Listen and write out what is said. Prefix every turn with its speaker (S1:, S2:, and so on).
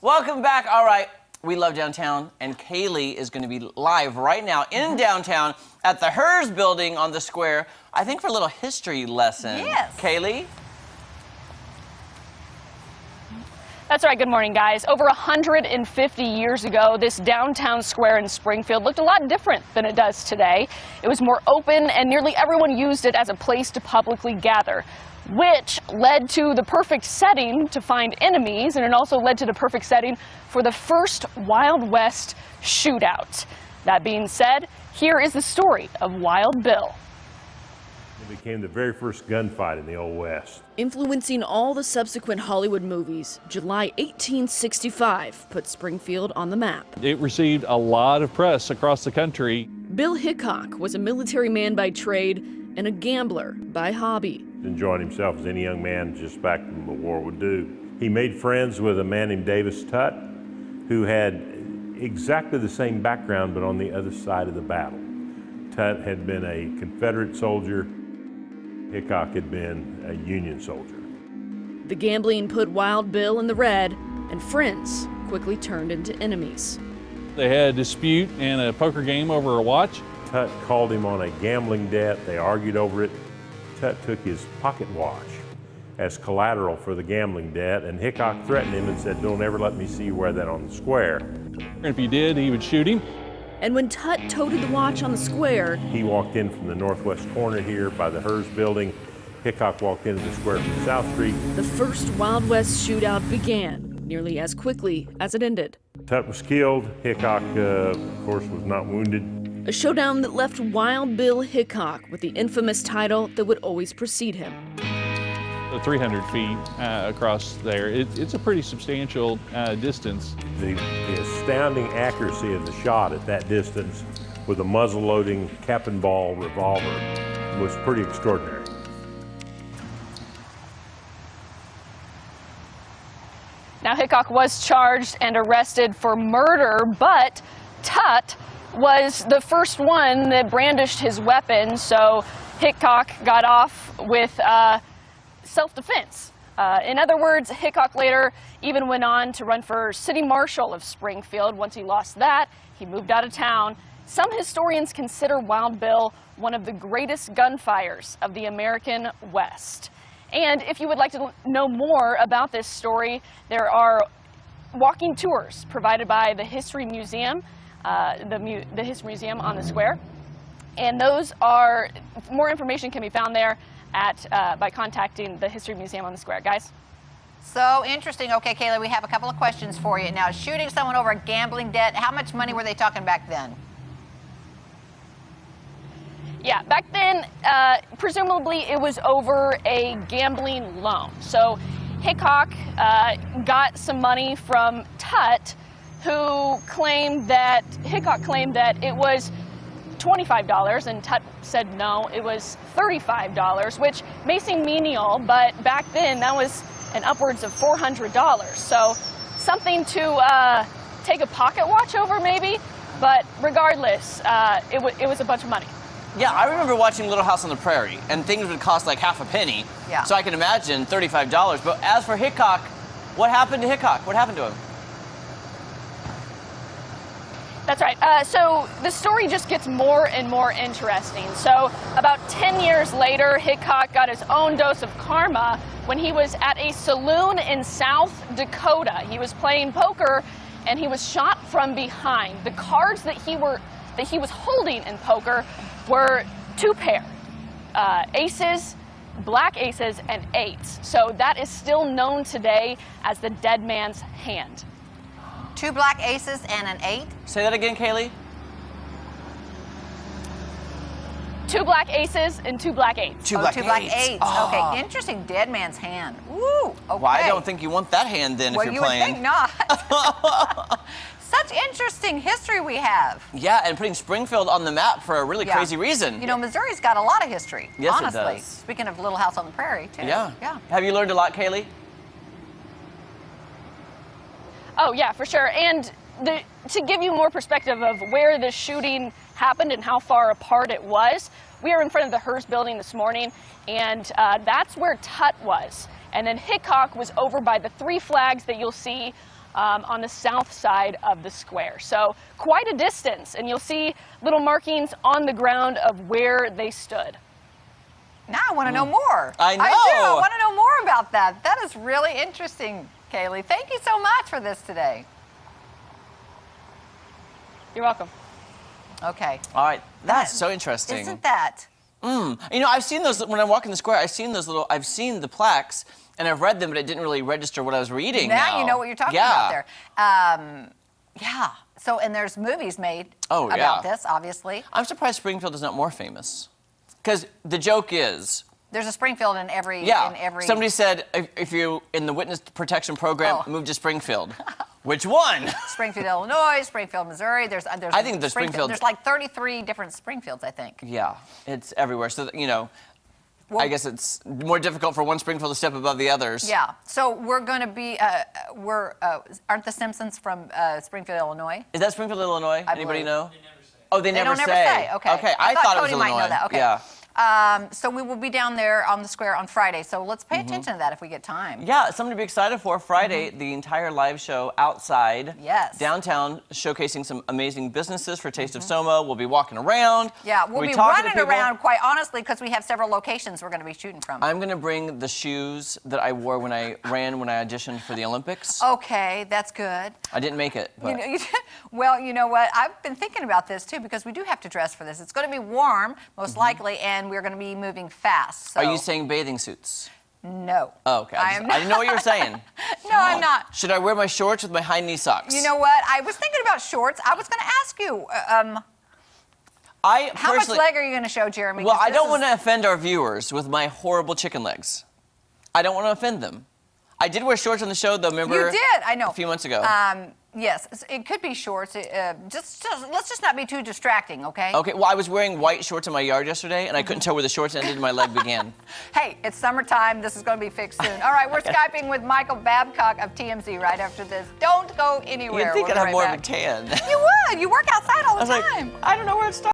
S1: Welcome back. All right, we love downtown, and Kaylee is going to be live right now in downtown at the Hers building on the square, I think for a little history lesson.
S2: Yes.
S1: Kaylee?
S3: That's right. Good morning, guys. Over 150 years ago, this downtown square in Springfield looked a lot different than it does today. It was more open, and nearly everyone used it as a place to publicly gather, which led to the perfect setting to find enemies, and it also led to the perfect setting for the first Wild West shootout. That being said, here is the story of Wild Bill.
S4: It became the very first gunfight in the Old West.
S5: Influencing all the subsequent Hollywood movies, July 1865 put Springfield on the map.
S6: It received a lot of press across the country.
S5: Bill Hickok was a military man by trade and a gambler by hobby.
S4: Enjoying himself as any young man just back from the war would do. He made friends with a man named Davis Tutt, who had exactly the same background but on the other side of the battle. Tutt had been a Confederate soldier. Hickok had been a Union soldier.
S5: The gambling put Wild Bill in the red, and friends quickly turned into enemies.
S6: They had a dispute and a poker game over a watch.
S4: Tutt called him on a gambling debt. They argued over it. Tutt took his pocket watch as collateral for the gambling debt, and Hickok threatened him and said, "Don't ever let me see you wear that on the square."
S6: And if he did, he would shoot him.
S5: And when Tutt toted the watch on the square,
S4: He walked in from the northwest corner here by the Hers building. Hickok walked into the square from South Street.
S5: the first Wild West shootout began, nearly as quickly as it ended.
S4: Tutt was killed. Hickok, of course, was not wounded.
S5: A showdown that left Wild Bill Hickok with the infamous title that would always precede him.
S6: 300 feet across there. It's a pretty substantial distance.
S4: The astounding accuracy of the shot at that distance with a muzzle-loading cap and ball revolver was pretty extraordinary.
S3: Now, Hickok was charged and arrested for murder, but Tutt was the first one that brandished his weapon, so Hickok got off with self-defense. In other words, Hickok later even went on to run for city marshal of Springfield. Once he lost that, he moved out of town. Some historians consider Wild Bill one of the greatest gunfires of the American West. And if you would like to know more about this story, there are walking tours provided by the History Museum, the History Museum on the square. And those are, more information can be found there by contacting the History Museum on the square. Guys?
S2: So interesting. Okay, Kayla, we have a couple of questions for you. Now, shooting someone over a gambling debt, how much money were they talking back then?
S3: Yeah, back then, presumably it was over a gambling loan. So Hickok got some money from Tutt, who claimed that, Hickok claimed that it was $25, and Tutt said no, it was $35, which may seem menial, but back then that was an upwards of $400. So something to take a pocket watch over maybe, but regardless, it was a bunch of money.
S1: Yeah, I remember watching Little House on the Prairie, and things would cost like half a penny.
S2: Yeah.
S1: So I can imagine $35. But as for Hickok, what happened to Hickok? What happened to him?
S3: That's right. So the story just gets more and more interesting. So about 10 years later, Hickok got his own dose of karma when he was at a saloon in South Dakota. He was playing poker, and he was shot from behind. The cards that he was holding in poker were two pair, aces, black aces, and eights. So that is still known today as the dead man's hand.
S2: Two black aces and an 8?
S1: Say that again, Kaylee.
S3: Two black aces and two black eights.
S1: Two black
S2: eights.
S1: Oh.
S2: Okay, interesting. Dead man's hand. Ooh, okay.
S1: Well, I don't think you want that hand then if you're playing.
S2: Well, you would think not. Such interesting history we have.
S1: Yeah, and putting Springfield on the map for a really crazy reason.
S2: You know, Missouri's got a lot of history,
S1: yes,
S2: honestly.
S1: It does.
S2: Speaking of Little House on the Prairie, too.
S1: Yeah.
S2: Yeah.
S1: Have you learned a lot, Kaylee?
S3: Oh, yeah, for sure. And to give you more perspective of where the shooting happened and how far apart it was, we are in front of the Hers building this morning, and that's where Tutt was. And then Hickok was over by the three flags that you'll see on the south side of the square. So quite a distance, and you'll see little markings on the ground of where they stood.
S2: Now I want to know more.
S1: I know.
S2: I do. I want to know more about that. That is really interesting, Kallie. Thank you so much for this today.
S3: You're welcome.
S2: Okay.
S1: All right, that's so interesting.
S2: Isn't that?
S1: You know, I've seen those when I walk in the square. I've seen the plaques, and I've read them, but it didn't really register what I was reading.
S2: Now you know what you're talking about there. Yeah. So, and there's movies made about this, obviously.
S1: I'm surprised Springfield is not more famous. Because the joke is...
S2: There's a Springfield in every...
S1: Yeah.
S2: In every...
S1: Somebody said, if you're in the witness protection program, move to Springfield. Which one?
S2: Springfield, Illinois, Springfield, Missouri.
S1: I think the Springfield...
S2: There's like 33 different Springfields, I think.
S1: Yeah, it's everywhere. So, you know,
S2: well,
S1: I guess it's more difficult for one Springfield to step above the others.
S2: Yeah. So we're going to be... aren't the Simpsons from Springfield, Illinois?
S1: Is that Springfield, Illinois? Anybody know?
S2: They never say. Okay.
S1: Okay, I thought it was
S2: Cody
S1: Illinois.
S2: might know that. Okay.
S1: Yeah.
S2: So we will be down there on the square on Friday. So let's pay attention to that if we get time.
S1: Yeah, something to be excited for. Friday, the entire live show outside.
S2: Yes.
S1: Downtown, showcasing some amazing businesses for Taste of Soma. We'll be walking around.
S2: Yeah, we'll be running around, quite honestly, because we have several locations we're going to be shooting from.
S1: I'm going to bring the shoes that I wore when I auditioned for the Olympics.
S2: Okay, that's good.
S1: I didn't make it, but...
S2: Well, you know what? I've been thinking about this, too, because we do have to dress for this. It's going to be warm, most likely, and we're going to be moving fast. So.
S1: Are you saying bathing suits?
S2: No.
S1: Oh, okay. I didn't know what you were saying.
S2: No, I'm not.
S1: Should I wear my shorts with my high knee socks?
S2: You know what? I was thinking about shorts. I was going to ask you, how much leg are you going to show, Jeremy?
S1: Well, I don't want to offend our viewers with my horrible chicken legs. I don't want to offend them. I did wear shorts on the show, though, remember?
S2: You did, I know.
S1: A few months ago.
S2: Yes, it could be shorts. Let's just not be too distracting, okay?
S1: Okay, well, I was wearing white shorts in my yard yesterday, and I couldn't tell where the shorts ended and my leg began.
S2: Hey, it's summertime. This is going to be fixed soon. All right, we're Skyping with Michael Babcock of TMZ right after this. Don't go anywhere.
S1: You'd think
S2: We'll
S1: I'd
S2: be
S1: have
S2: right
S1: more
S2: back.
S1: of a tan.
S2: You would. You work outside all the time.
S1: I don't know where it starts.